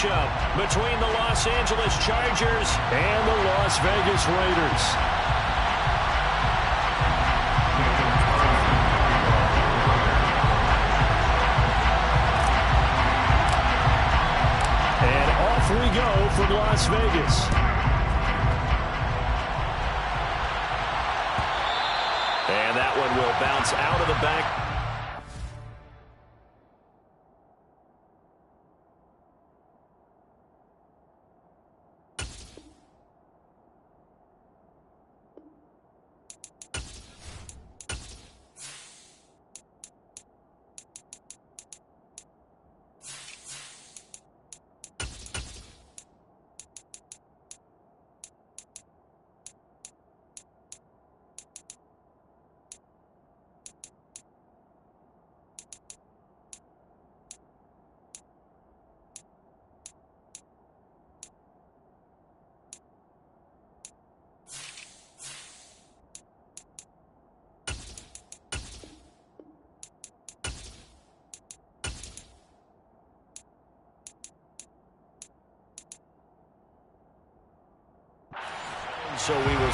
matchup between the Los Angeles Chargers and the Las Vegas Raiders. And off we go from Las Vegas. And that one will bounce out of the back. So we will...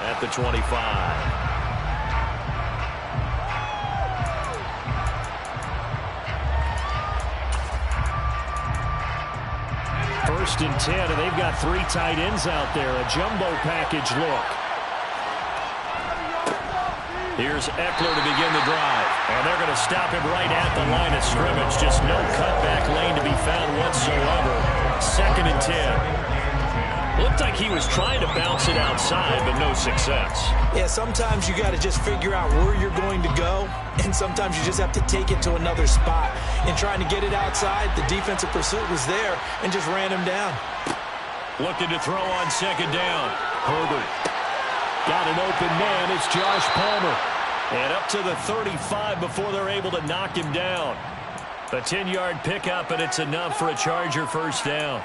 At the 25. First and 10, and they've got 3 tight ends out there. A jumbo package look. Here's Eckler to begin the drive. And they're going to stop him right at the line of scrimmage. Just no cutback lane to be found whatsoever. 2nd and 10. Looked like he was trying to bounce it outside, but no success. Yeah, sometimes you got to just figure out where you're going to go, and sometimes you just have to take it to another spot. In trying to get it outside, the defensive pursuit was there and just ran him down. Looking to throw on 2nd down. Herbert. Got an open man. It's Josh Palmer. And up to the 35 before they're able to knock him down. A 10-yard pickup, and it's enough for a Charger first down.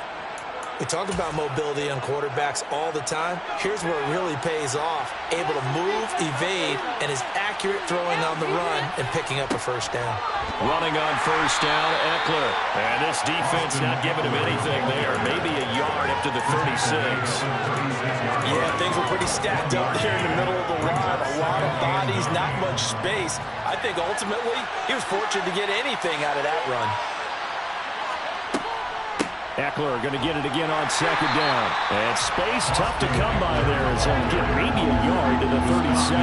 We talk about mobility on quarterbacks all the time. Here's where it really pays off. Able to move, evade, and is accurate throwing on the run and picking up a first down. Running on first down, Eckler. And this defense not giving him anything there. Maybe a yard up to the 36. Yeah, things were pretty stacked up there in the middle of the line. A lot of bodies, not much space. I think ultimately he was fortunate to get anything out of that run. Eckler going to get it again on 2nd down. And space tough to come by there as he'll get maybe a yard to the 37.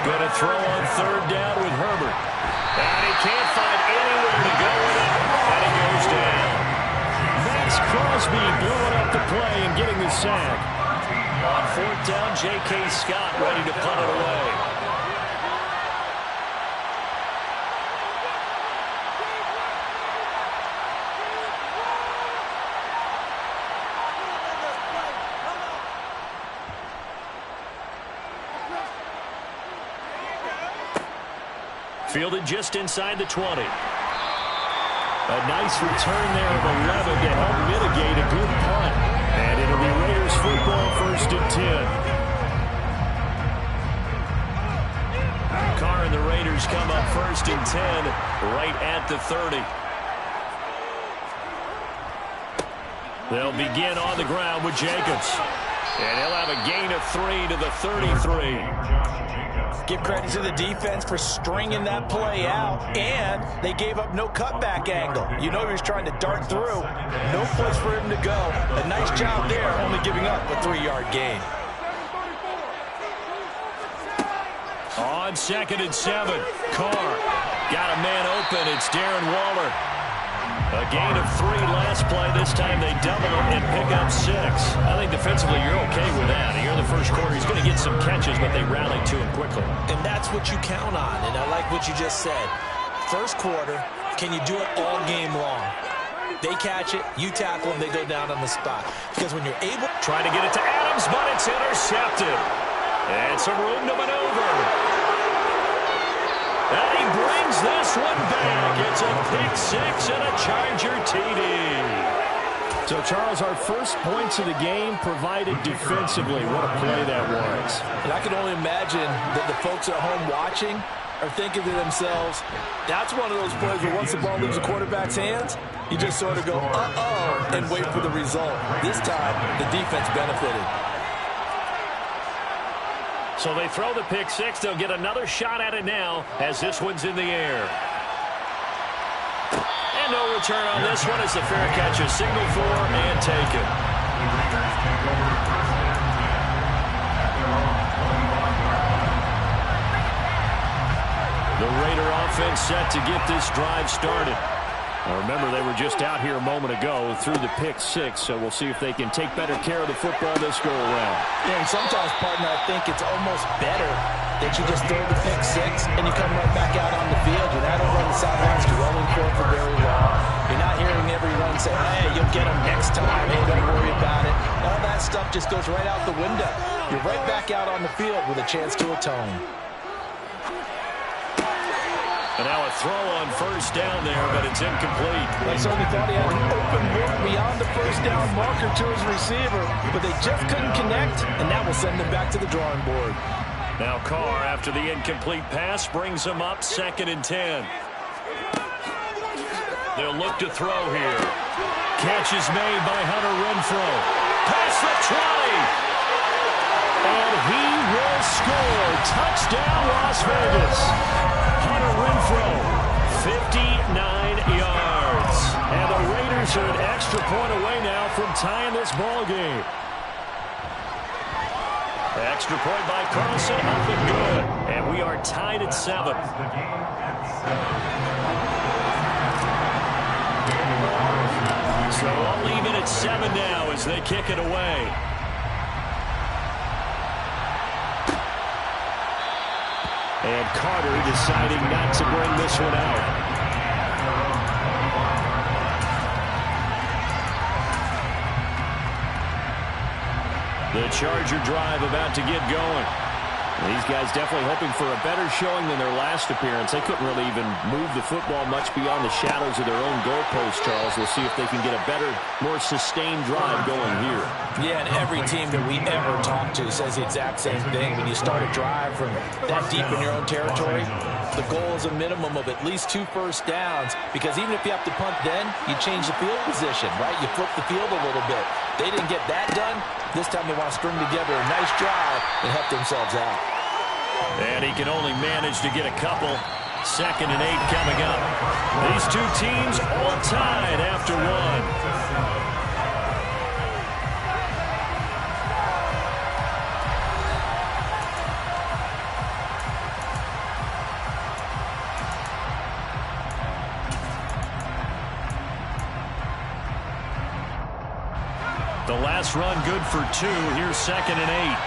Going to throw on 3rd down with Herbert. And he can't find anywhere to go with it. And he goes down. Max Crosby blowing up the play and getting the sack. On 4th down, J.K. Scott ready to punt it away. Fielded just inside the 20. A nice return there of 11 to help mitigate a good punt. And it'll be Raiders football 1st and 10. Carr and the Raiders come up 1st and 10 right at the 30. They'll begin on the ground with Jacobs. And he'll have a gain of 3 to the 33. Give credit to the defense for stringing that play out, and they gave up no cutback angle. You know he was trying to dart through. No place for him to go. A nice job there, only giving up a 3-yard gain. On 2nd and 7, Carr got a man open. It's Darren Waller. A gain of 3 last play. This time they double him and pick up 6. I think defensively you're okay with that. Here in the first quarter, he's going to get some catches, but they rallied to him quickly. And that's what you count on, and I like what you just said. First quarter, can you do it all game long? They catch it, you tackle them, they go down on the spot. Because when you're able... Trying to get it to Adams, but it's intercepted. And some room to maneuver. And he brings this one back. It's a pick 6 and a Charger TD. So, Charles, our first points of the game provided defensively. What a play that was. And I can only imagine that the folks at home watching are thinking to themselves, that's one of those plays where once the ball leaves the quarterback's hands, you just sort of go, uh-oh, and wait for the result. This time, the defense benefited. So they throw the pick 6. They'll get another shot at it now as this one's in the air. And no return on this one as the fair catch is signaled for and taken. The Raider offense set to get this drive started. Now remember, they were just out here a moment ago through the pick 6, so we'll see if they can take better care of the football this go-around. Yeah, and sometimes, partner, I think it's almost better that you just throw the pick 6 and you come right back out on the field. You're not over on the sidelines dwelling for very long. You're not hearing every run say, hey, you'll get them next time. Hey, don't worry about it. All that stuff just goes right out the window. You're right back out on the field with a chance to atone. And now a throw on first down there, but it's incomplete. I certainly thought he had an open look beyond the first down marker to his receiver, but they just couldn't connect, and that will send them back to the drawing board. Now Carr, after the incomplete pass, brings him up 2nd and 10. They'll look to throw here. Catch is made by Hunter Renfrow. Past the 20. And he will score. Touchdown, Las Vegas. Hunter Renfrow, 59 yards. And the Raiders are an extra point away now from tying this ball game. Extra point by Carlson, up and good. And we are tied at 7. So I'll leave it at 7 now as they kick it away. And Carter deciding not to bring this one out. The Charger drive about to get going. These guys definitely hoping for a better showing than their last appearance. They couldn't really even move the football much beyond the shadows of their own goalpost, Charles. We'll see if they can get a better, more sustained drive going here. Yeah, and every team that we ever talk to says the exact same thing. When you start a drive from that deep in your own territory, the goal is a minimum of at least 2 first downs, because even if you have to punt then, you change the field position, right? You flip the field a little bit. They didn't get that done. This time they want to string together a nice drive and help themselves out. And he can only manage to get a couple. 2nd and 8 coming up. These two teams all tied after 1. The last run good for 2. Here's 2nd and 8.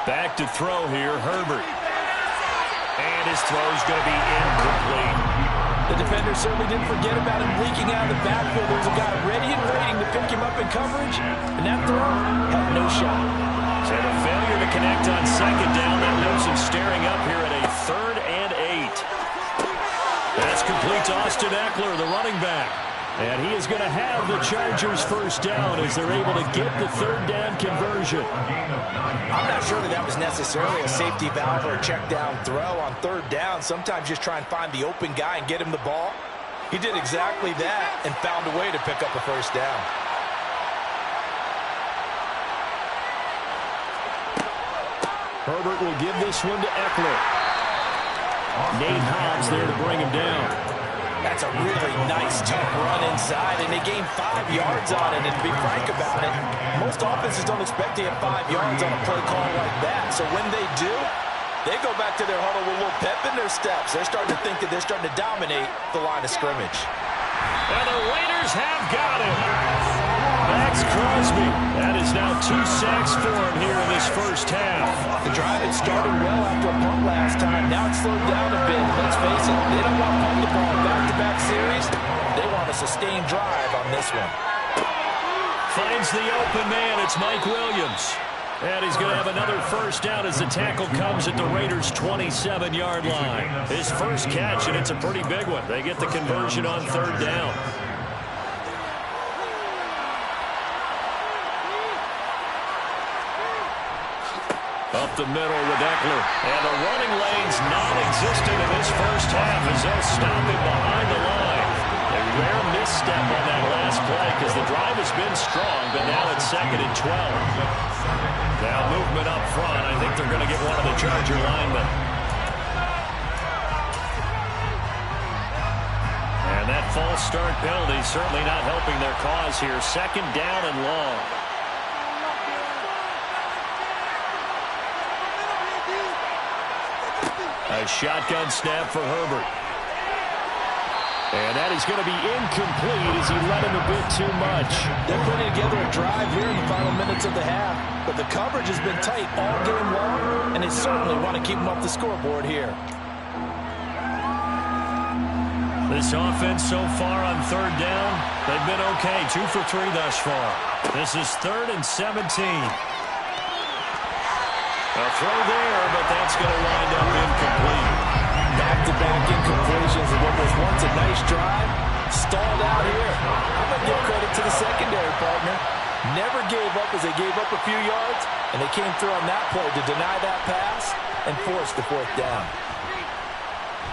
Back to throw here, Herbert. And his throw's going to be incomplete. The defender certainly didn't forget about him leaking out of the backfield. There was a guy ready and waiting to pick him up in coverage, and that throw had no shot. So the failure to connect on 2nd down, that knows him staring up here at a 3rd and 8. That's complete to Austin Eckler, the running back. And he is going to have the Chargers first down as they're able to get the 3rd down conversion. I'm not sure that was necessarily a safety valve or a check down throw on 3rd down. Sometimes just try and find the open guy and get him the ball. He did exactly that and found a way to pick up a first down. Herbert will give this one to Eckler. Nate Hobbs there to bring him down. That's a really nice, tough run inside, and they gained 5 yards on it. And to be frank about it, most offenses don't expect to get 5 yards on a play call like that. So when they do, they go back to their huddle with a little pep in their steps. They're starting to think that they're starting to dominate the line of scrimmage. And the Raiders have got him. Max Crosby. That is now 2 sacks for him here in this first half. The drive had started well after a punt last time. Now it's slowed down a bit. Let's face it, they don't want to punt the ball in back-to-back series. They want a sustained drive on this one. Finds the open man. It's Mike Williams. And he's going to have another first down as the tackle comes at the Raiders' 27-yard line. His first catch, and it's a pretty big one. They get the conversion on third down. Up the middle with Eckler. And the running lane's non-existent in this first half as they'll stop him behind the line. A rare misstep on that last play because the drive has been strong, but now it's 2nd and 12. Now movement up front. I think they're going to get one of the Charger linemen. And that false start penalty certainly not helping their cause here. 2nd down and long. A shotgun snap for Herbert. And that is going to be incomplete as he led him a bit too much. They're putting together a drive here in the final minutes of the half, but the coverage has been tight all game long, and they certainly want to keep them off the scoreboard here. This offense so far on third down, they've been okay. 2 for 3 thus far. This is 3rd and 17. A throw there, but that's going to wind up incomplete. Back-to-back incompletions of what was once a nice drive. Stalled out here. I'm going to give credit to the secondary partner. Never gave up as they gave up a few yards, and they came through on that play to deny that pass and force the 4th down.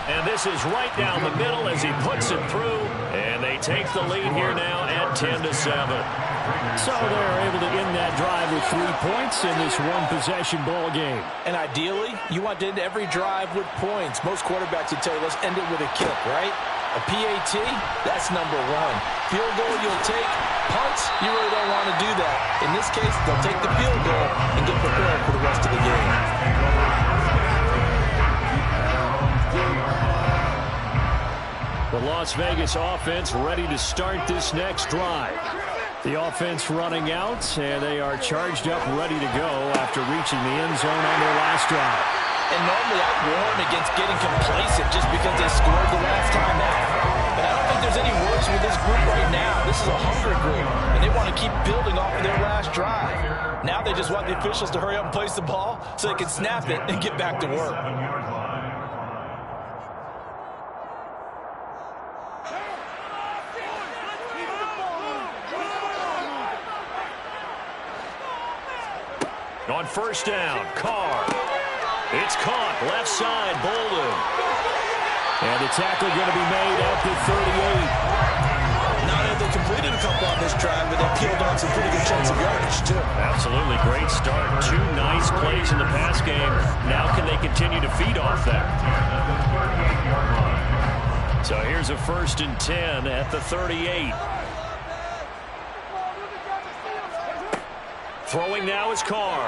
And this is right down the middle as he puts it through. And they take the lead here now at 10-7. So they're able to end that drive with 3 points in this one-possession ball game. And ideally, you want to end every drive with points. Most quarterbacks would tell you, let's end it with a kick, right? A PAT, that's number 1. Field goal you'll take. Punts, you really don't want to do that. In this case, they'll take the field goal and get prepared for the rest of the game. The Las Vegas offense ready to start this next drive. The offense running out, and they are charged up, ready to go after reaching the end zone on their last drive. And normally I warn against getting complacent just because they scored the last time out. But I don't think there's any worries with this group right now. This is a hunger group, and they want to keep building off of their last drive. Now they just want the officials to hurry up and place the ball so they can snap it and get back to work. On first down, Carr. It's caught, left side, Bolden. And the tackle going to be made at the 38. Not that they completed a couple on this drive, but they peeled on some pretty good chunks of yardage, too. Absolutely great start. 2 nice plays in the pass game. Now can they continue to feed off that? So here's a 1st and 10 at the 38. Throwing now is Carr.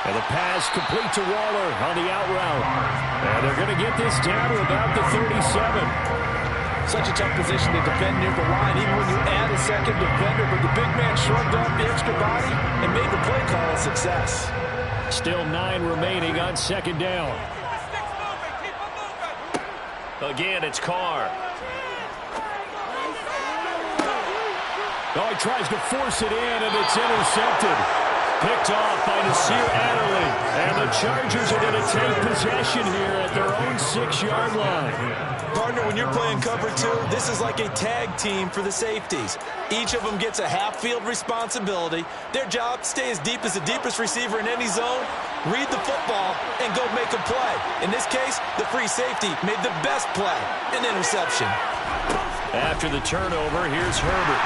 And the pass complete to Waller on the out route. And they're going to get this down to about the 37. Such a tough position to defend near the line, even when you add a second defender. But the big man shrugged off the extra body and made the play call a success. Still 9 remaining on 2nd down. Again, it's Carr. Oh, he tries to force it in, and it's intercepted. Picked off by Nasir Adderley. And the Chargers are going to take possession here at their own 6-yard line. Partner, when you're playing cover 2, this is like a tag team for the safeties. Each of them gets a half-field responsibility. Their job, stay as deep as the deepest receiver in any zone, read the football, and go make a play. In this case, the free safety made the best play, an interception. After the turnover, here's Herbert.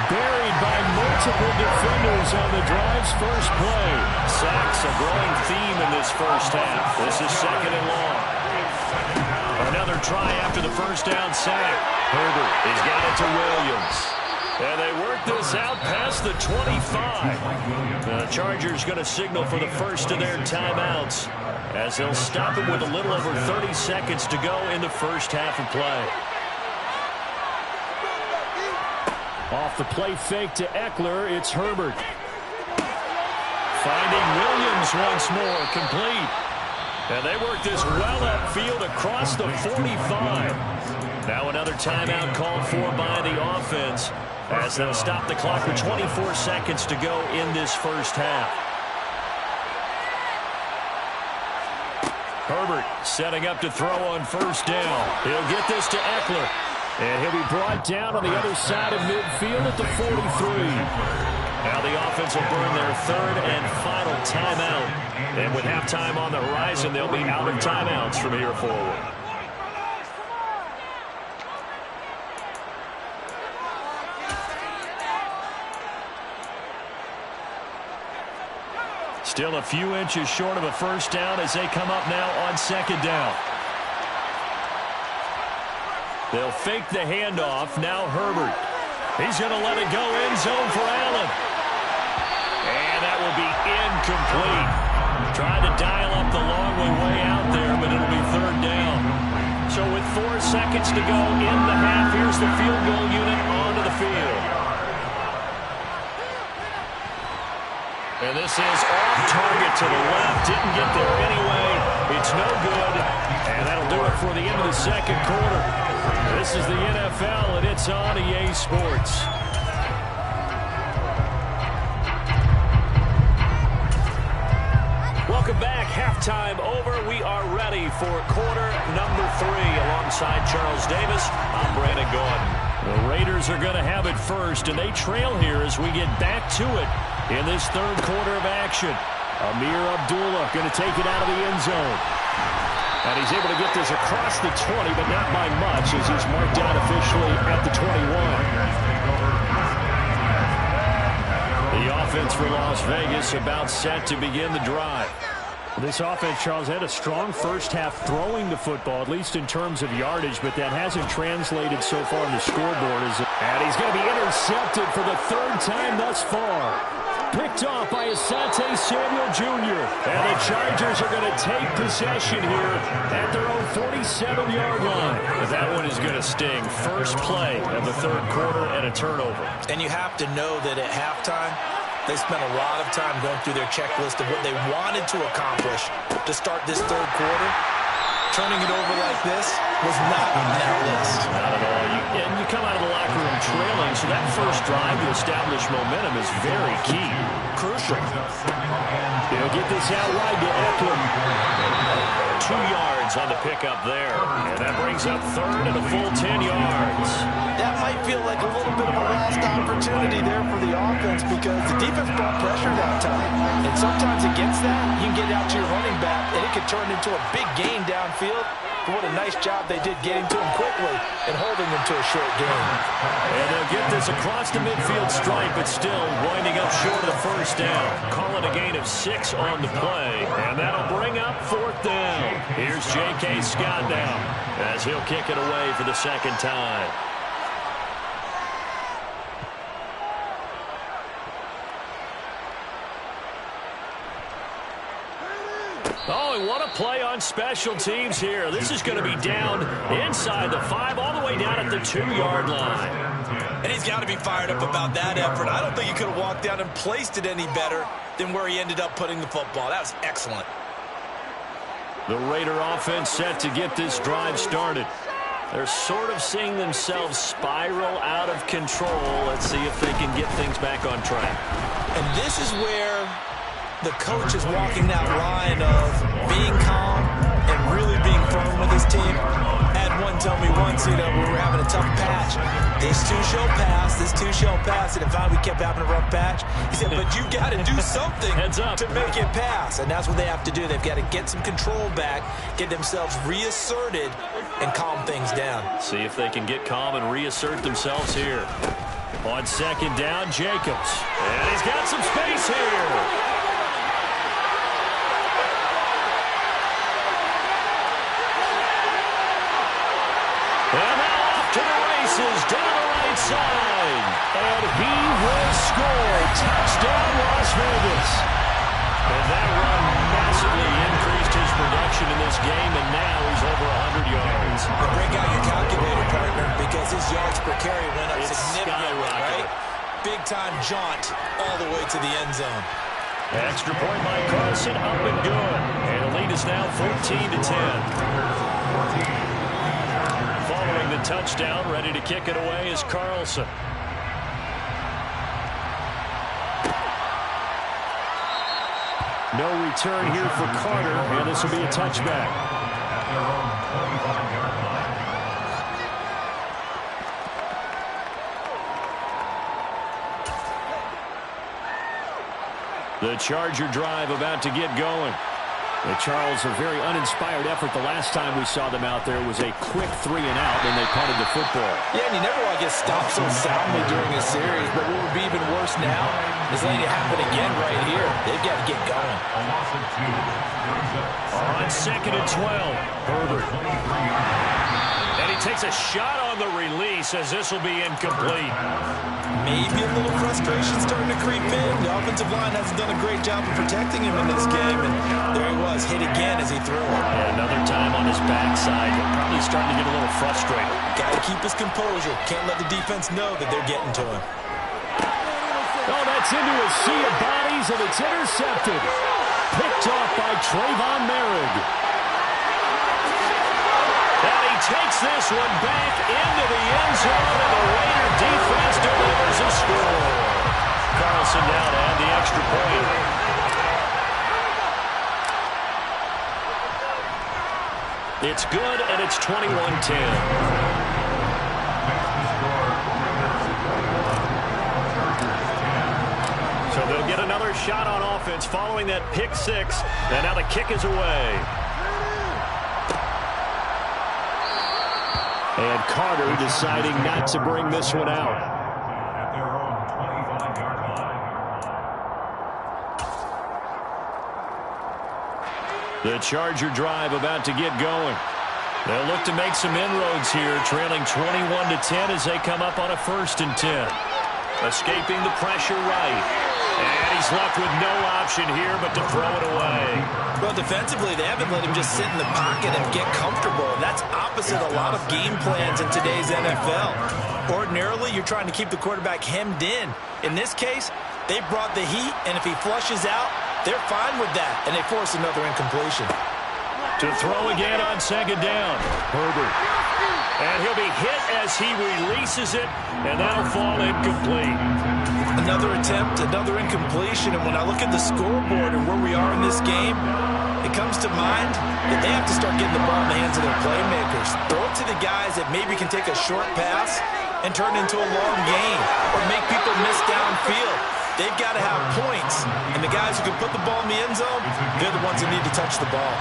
Buried by multiple defenders on the drive's first play. Sacks a growing theme in this first half. This is 2nd and long. Another try after the first down sack. Herbert has got it to Williams. And they work this out past the 25. The Chargers going to signal for the first of their timeouts as they'll stop it with a little over 30 seconds to go in the first half of play. Off the play fake to Eckler, it's Herbert. Finding Williams once more, complete. And they work this well upfield across the 45. Now another timeout called for by the offense as they'll stop the clock with 24 seconds to go in this first half. Herbert setting up to throw on first down. He'll get this to Eckler. And he'll be brought down on the other side of midfield at the 43. Now the offense will burn their 3rd and final timeout. And with halftime on the horizon, they'll be out of timeouts from here forward. Still a few inches short of a first down as they come up now on 2nd down. They'll fake the handoff. Now Herbert. He's going to let it go end zone for Allen. And that will be incomplete. Tried to dial up the long way out there, but it'll be 3rd down. So with 4 seconds to go in the half, here's the field goal unit onto the field. And this is off target to the left. Didn't get there anyway. It's no good. And that'll do it for the end of the 2nd quarter. This is the NFL, and it's on EA Sports. Welcome back. Halftime over. We are ready for quarter number 3. Alongside Charles Davis, I'm Brandon Gaudin. The Raiders are going to have it first, and they trail here as we get back to it in this 3rd quarter of action. Amir Abdullah going to take it out of the end zone. And he's able to get this across the 20, but not by much as he's marked out officially at the 21. The offense for Las Vegas about set to begin the drive. This offense, Charles, had a strong first half throwing the football, at least in terms of yardage, but that hasn't translated so far on the scoreboard. And he's going to be intercepted for the 3rd time thus far. Picked off by Asante Samuel Jr. And the Chargers are going to take possession here at their own 47-yard line. But that one is going to sting. First play of the 3rd quarter and a turnover. And you have to know that at halftime, they spent a lot of time going through their checklist of what they wanted to accomplish to start this 3rd quarter. Turning it over like this was not on that list. Not at all. And you come out of the locker room trailing, so that first drive to establish momentum is very key. Crucial. He'll get this out wide to Eckler. 2 yards on the pickup there. And that brings up 3rd and a full 10 yards. That might feel like a little bit of a lost opportunity there for the offense because the defense brought pressure that time. And sometimes against that, you can get out to your running back, and it can turn into a big gain downfield. But what a nice job they did getting to him quickly and holding him to a short gain. And they'll get this across the midfield stripe, but still winding up short of the first down. Call it a gain of 6 on the play, and that'll bring up 4th down. Here's J.K. Scott now as he'll kick it away for the 2nd time. Oh, and what a play on special teams here. This is going to be down inside the 5, all the way down at the 2-yard line. And he's got to be fired up about that effort. I don't think he could have walked down and placed it any better than where he ended up putting the football. That was excellent. The Raider offense set to get this drive started. They're sort of seeing themselves spiral out of control. Let's see if they can get things back on track. And this is where the coach is walking that line of being calm and really being firm with his team. I had one tell me once, we were having a tough patch. This too shall pass, this too shall pass. And if we kept having a rough patch, he said, but you got to do something to make it pass. And that's what they have to do. They've got to get some control back, get themselves reasserted, and calm things down. See if they can get calm and reassert themselves here. On second down, Jacobs. And he's got some space here. And now off to the races down the right side. And he will score. Touchdown, Las Vegas. And that run massively increased his production in this game, and now he's over 100 yards. Well, break out your calculator, partner, because his yards per carry went up significantly, right? Big-time jaunt all the way to the end zone. Extra point by Carlson, up and good. And the lead is now 14-10. Following the touchdown, ready to kick it away is Carlson. No return here for Carter, and this will be a touchback. The Charger drive about to get going. Charles, a very uninspired effort the last time we saw them out there was a quick 3-and-out, and they punted the football. Yeah, and you never want to get stopped so soundly during a series, but what would be even worse now is letting it happen again right here. They've got to get going. On second and 12, Herbert. And he takes a shot on the release as this will be incomplete. Maybe a little frustration starting to creep in. The offensive line hasn't done a great job of protecting him in this game, and there he was, hit again as he threw it. And another time on his backside. He'll probably starting to get a little frustrated. Got to keep his composure. Can't let the defense know that they're getting to him. Oh, that's into a sea of bodies, and it's intercepted. Picked off by Trayvon Merrick. And he takes this one back into the end zone, and the Raider defense delivers a score. Carlson down to add the extra point. It's good, and it's 21-10. So they'll get another shot on offense following that pick six, and now the kick is away. And Carter deciding not to bring this one out. The Charger drive about to get going. They'll look to make some inroads here, trailing 21-10 as they come up on a 1st and 10. Escaping the pressure right. And he's left with no option here but to throw it away. Well, defensively, they haven't let him just sit in the pocket and get comfortable. That's opposite a lot of game plans in today's NFL. Ordinarily, you're trying to keep the quarterback hemmed in. In this case, they brought the heat, and if he flushes out, they're fine with that, and they force another incompletion. To throw again on second down. Herbert. And he'll be hit as he releases it, and that'll fall incomplete. Another attempt, another incompletion, and when I look at the scoreboard and where we are in this game, it comes to mind that they have to start getting the ball in the hands of their playmakers. Throw it to the guys that maybe can take a short pass and turn it into a long gain or make people miss downfield. They've got to have points, and the guys who can put the ball in the end zone, they're the ones that need to touch the ball.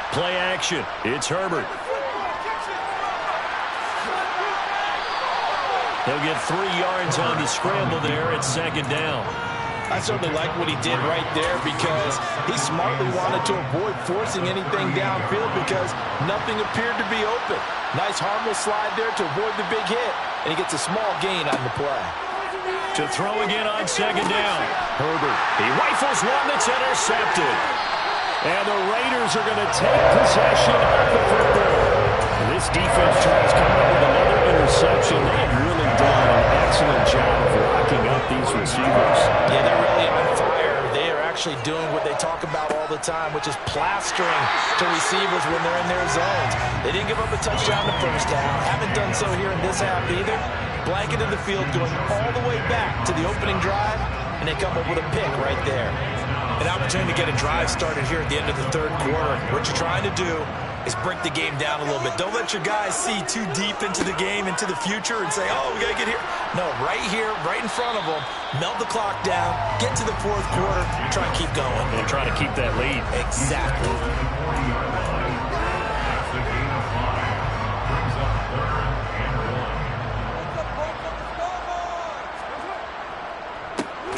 Play action. It's Herbert. He'll get 3 yards on the scramble there at second down. I certainly like what he did right there because he smartly wanted to avoid forcing anything downfield because nothing appeared to be open. Nice harmless slide there to avoid the big hit, and he gets a small gain on the play. To throw again on second down. Herbert. He rifles one that's intercepted. And the Raiders are going to take possession of the football. This defense tries to come up with another interception. They have really done an excellent job of locking up these receivers. Yeah, they're really on fire. They are actually doing what they talk about all the time, which is plastering to receivers when they're in their zones. They didn't give up a touchdown in the first half. Haven't done so here in this half either. blanket in the field, going all the way back to the opening drive, and they come up with a pick right there. An opportunity to get a drive started here at the end of the third quarter. What you're trying to do is break the game down a little bit. Don't let your guys see too deep into the game, into the future, and say, oh, we got to get here. No, right here, right in front of them, melt the clock down, get to the fourth quarter, try and keep going. And try to keep that lead. Exactly.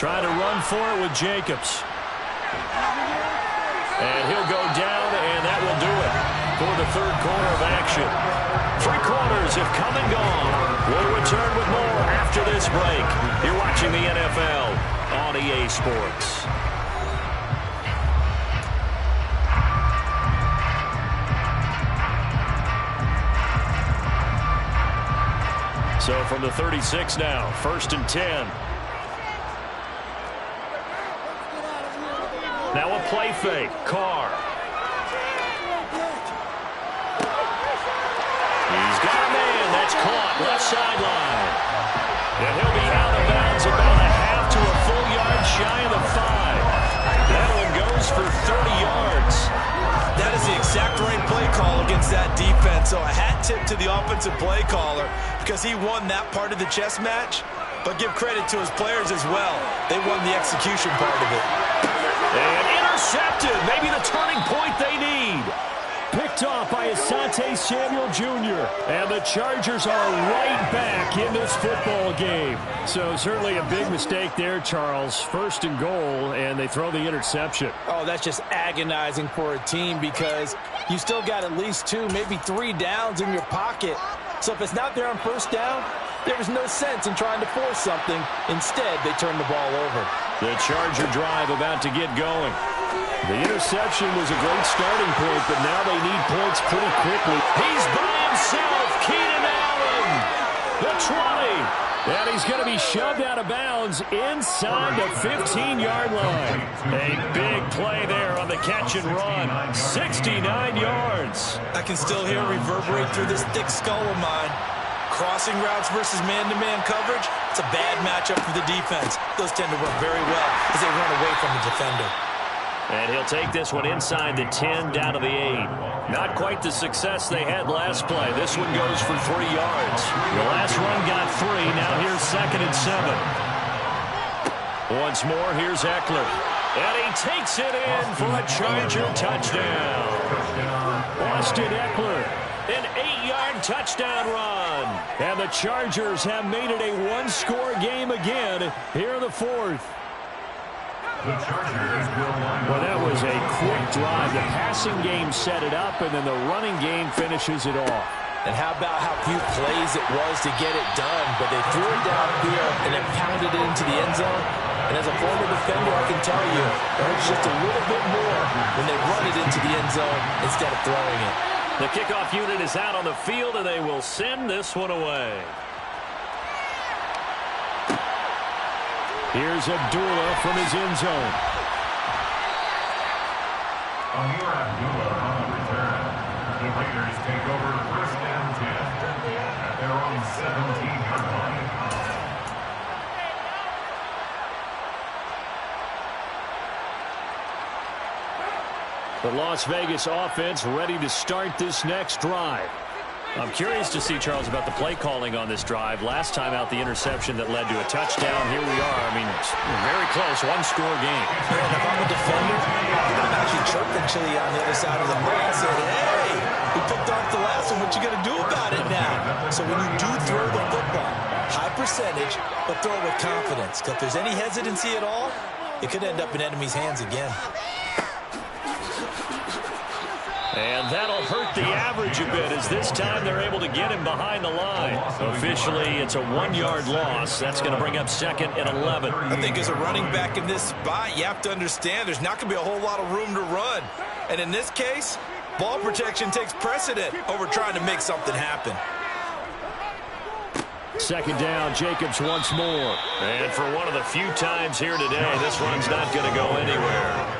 Trying to run for it with Jacobs. And he'll go down, and that will do it for the third quarter of action. 3 quarters have come and gone. We'll return with more after this break. You're watching the NFL on EA Sports. So from the 36 now, 1st and 10. Now a play fake. Carr. He's got a man. That's caught. Left sideline. And he'll be out of bounds about a half to a full yard shy of the 5. That one goes for 30 yards. That is the exact right play call against that defense. So a hat tip to the offensive play caller because he won that part of the chess match. But give credit to his players as well. They won the execution part of it. And intercepted. Maybe the turning point they need. Picked off by Asante Samuel Jr. And the Chargers are right back in this football game. So certainly a big mistake there, Charles. 1st and goal, and they throw the interception. Oh, that's just agonizing for a team because you still got at least 2, maybe 3 downs in your pocket. So if it's not there on 1st down, there was no sense in trying to force something. Instead, they turn the ball over. The Charger drive about to get going. The interception was a great starting point, but now they need points pretty quickly. He's by himself, Keenan Allen, the 20. And he's going to be shoved out of bounds inside the 15-yard line. A big play there on the catch and run. 69 yards. I can still hear reverberate through this thick skull of mine. Crossing routes versus man-to-man coverage, it's a bad matchup for the defense. Those tend to work very well as they run away from the defender. And he'll take this one inside the 10 down to the 8. Not quite the success they had last play. This one goes for 3 yards. The last run got 3. Now here's 2nd and 7. Once more, here's Eckler. And he takes it in for a Charger touchdown. Austin Eckler, an 8-yard touchdown run. And the Chargers have made it a 1-score game again here in the 4th. Well, that was a quick drive. The passing game set it up, and then the running game finishes it off. And how about how few plays it was to get it done, but they threw it downfield and then pounded it into the end zone. And as a former defender, I can tell you, it hurts just a little bit more when they run it into the end zone instead of throwing it. The kickoff unit is out on the field, and they will send this one away. Here's Abdullah from his end zone. Amir Abdullah on the return. The Raiders take over 1st and 10 at their own 17-yard line. The Las Vegas offense ready to start this next drive. I'm curious to see, Charles, about the play calling on this drive. Last time out, the interception that led to a touchdown. Here we are. I mean, very close, 1-score game. Man, if I'm a defender, I'm actually chirping Chili on the other side of the ball. I said, hey, we picked off the last one. What you going to do about it now? So when you do throw the football, high percentage, but throw it with confidence. Because if there's any hesitancy at all, it could end up in enemy's hands again. And that'll hurt the average a bit as this time they're able to get him behind the line. Officially, it's a 1-yard loss. That's going to bring up 2nd and 11. I think as a running back in this spot, you have to understand there's not going to be a whole lot of room to run. And in this case, ball protection takes precedent over trying to make something happen. 2nd down, Jacobs once more. And for one of the few times here today, this run's not going to go anywhere.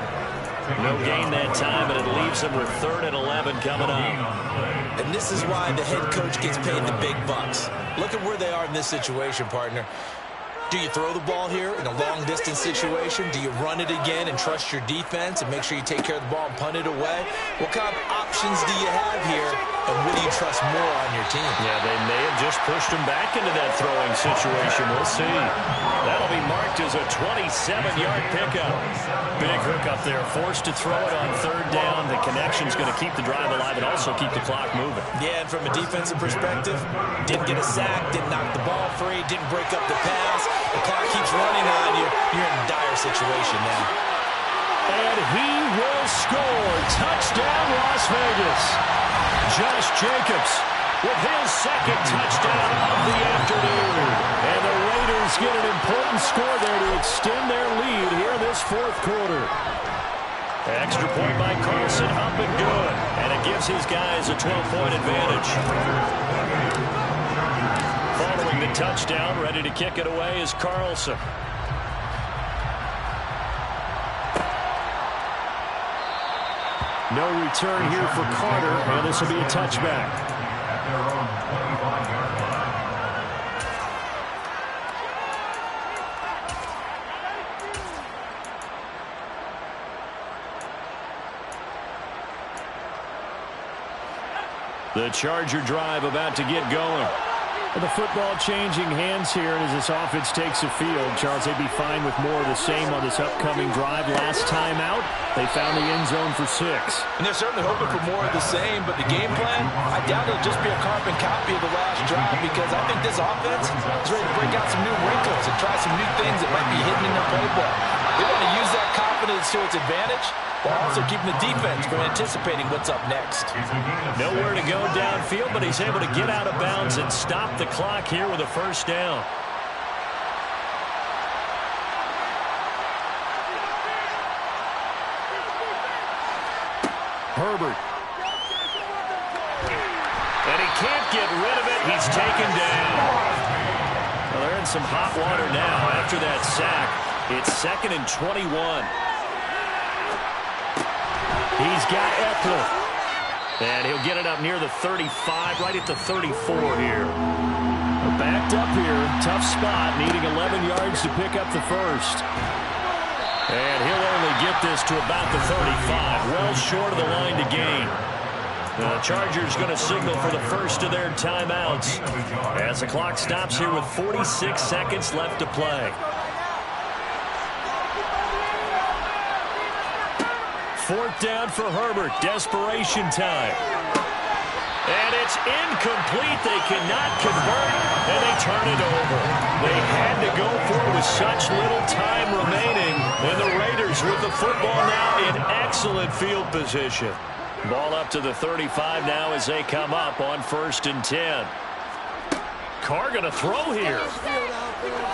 No gain that time, and it leaves them with 3rd and 11 coming up. And this is why the head coach gets paid the big bucks. Look at where they are in this situation, partner. Do you throw the ball here in a long-distance situation? Do you run it again and trust your defense and make sure you take care of the ball and punt it away? What kind of options do you have here, and what do you trust more on your team? Yeah, they may have just pushed him back into that throwing situation. We'll see. That'll be marked as a 27-yard pickup. Big hook up there, forced to throw it on 3rd down. The connection's going to keep the drive alive and also keep the clock moving. Yeah, and from a defensive perspective, didn't get a sack, didn't knock the ball free, didn't break up the pass. The clock keeps running on you. You're in a dire situation now. And he will score. Touchdown, Las Vegas. Josh Jacobs with his 2nd touchdown of the afternoon. And the Raiders get an important score there to extend their lead here this 4th quarter. Extra point by Carlson, up and good. And it gives his guys a 12-point advantage. Following the touchdown, ready to kick it away is Carlson. No return here for Carter, and this will be a touchback. At their own 25-yard line. The Charger drive about to get going. The football changing hands here, and as this offense takes the field, Charles, they'd be fine with more of the same on this upcoming drive. Last time out, they found the end zone for 6. And they're certainly hoping for more of the same, but the game plan, I doubt it'll just be a carbon copy of the last drive, because I think this offense is ready to break out some new wrinkles and try some new things that might be hidden in their playbook. They want to use that confidence to its advantage, while also keeping the defense from anticipating what's up next. Nowhere to go downfield, but he's able to get out of bounds and stop the clock here with a 1st down. Herbert. And he can't get rid of it. He's taken down. Well, they're in some hot water now after that sack. It's 2nd and 21. He's got Eckler. And he'll get it up near the 35, right at the 34 here. We're backed up here. Tough spot, needing 11 yards to pick up the 1st. And he'll only get this to about the 35, well short of the line to gain. The Chargers going to signal for the 1st of their timeouts as the clock stops here with 46 seconds left to play. 4th down for Herbert. Desperation time. And it's incomplete. They cannot convert, and they turn it over. They had to go for it with such little time remaining. And the Raiders with the football now in excellent field position. Ball up to the 35 now as they come up on 1st and 10. Carr going to throw here.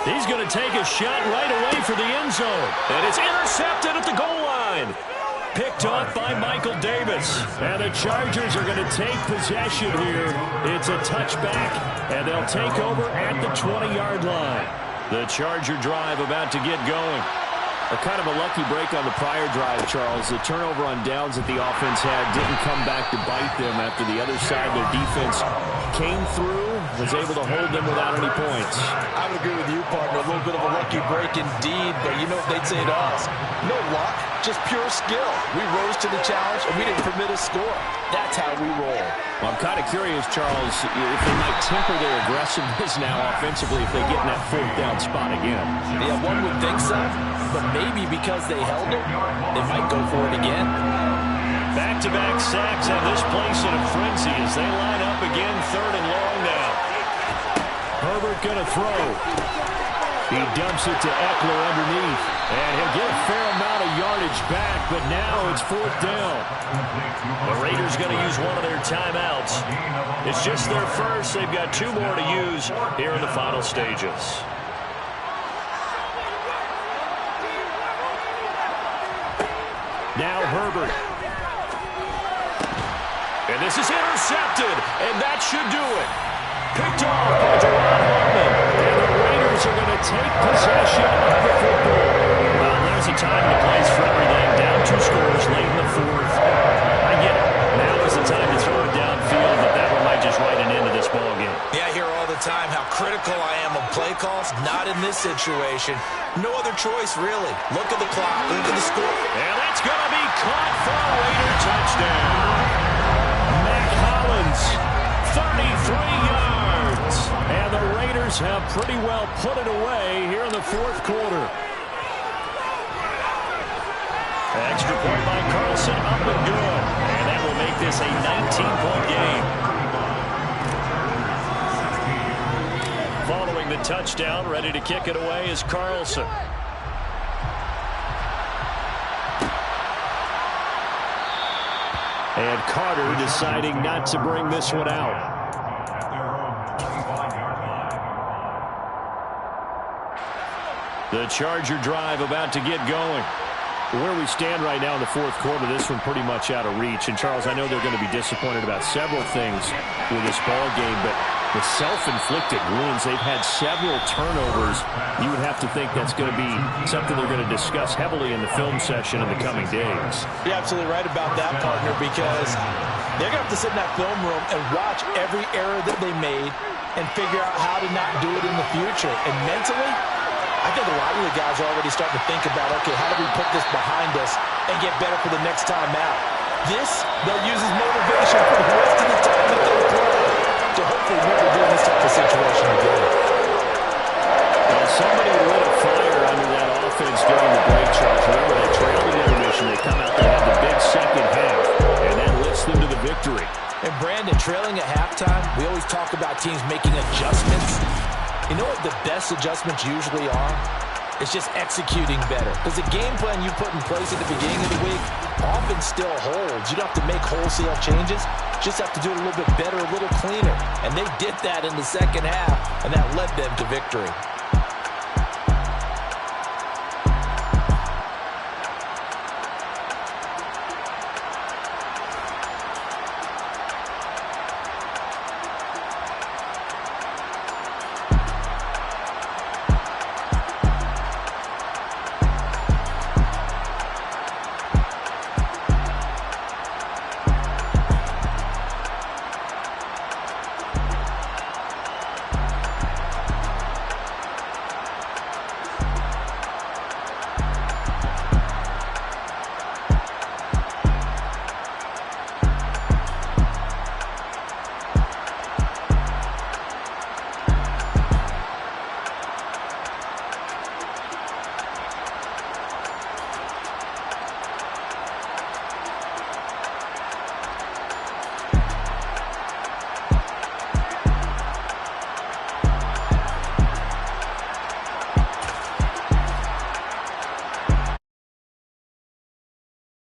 He's going to take a shot right away for the end zone. And it's intercepted at the goal line. Picked off by Michael Davis. And the Chargers are going to take possession here. It's a touchback, and they'll take over at the 20-yard line. The Charger drive about to get going. A kind of a lucky break on the prior drive, Charles. The turnover on downs that the offense had didn't come back to bite them after the other side of their defense came through, was able to hold them without any points. I would agree with you, partner. A little bit of a lucky break indeed, but you know what they'd say to us? No luck, just pure skill. We rose to the challenge, and we didn't permit a score. That's how we roll. Well, I'm kind of curious, Charles, if they might temper their aggressiveness now offensively if they get in that 4th down spot again. Yeah, one would think so, but maybe because they held it, they might go for it again. Back-to-back sacks have this place in a frenzy as they line up again 3rd and long now. Herbert going to throw. He dumps it to Eckler underneath, and he'll get a fair amount of yardage back, but now it's 4th down. The Raiders going to use one of their timeouts. It's just their 1st. They've got 2 more to use here in the final stages. Now Herbert. And this is intercepted, and that should do it. Picked off by Duron Harmon. And the Raiders are going to take possession of the football. Well, there's a time and a place for everything. Down 2 scores late in the fourth. I get it. Now is the time to throw it downfield, but that one might just write an end to this ball game. Yeah, I hear all the time how critical I am of play calls. Not in this situation. No other choice, really. Look at the clock. Look at the score. And that's going to be caught for a Raider touchdown. Mack Hollins, 33 yards. And the Raiders have pretty well put it away here in the fourth quarter. Extra point by Carlson, up and good. And that will make this a 19-point game. Following the touchdown, ready to kick it away is Carlson. And Carter deciding not to bring this one out. The Charger drive about to get going. Where we stand right now in the fourth quarter, this one pretty much out of reach. And, Charles, I know they're going to be disappointed about several things with this ball game, but the self-inflicted wounds, they've had several turnovers. You would have to think that's going to be something they're going to discuss heavily in the film session in the coming days. You're absolutely right about that, partner, because they're going to have to sit in that film room and watch every error that they made and figure out how to not do it in the future. And mentally, I think a lot of the guys are already starting to think about, okay, how do we put this behind us and get better for the next time out? This, they'll use as motivation for the rest of the time that they play to hopefully never do this type of situation again. Well, somebody lit a fire under that offense during the break, Charles. Remember, they trailed in intermission. They come out, they have the big second half, and that lifts them to the victory. And, Brandon, trailing at halftime, we always talk about teams making adjustments. You know what the best adjustments usually are? It's just executing better. Because the game plan you put in place at the beginning of the week often still holds. You don't have to make wholesale changes. Just have to do it a little bit better, a little cleaner. And they did that in the second half, and that led them to victory.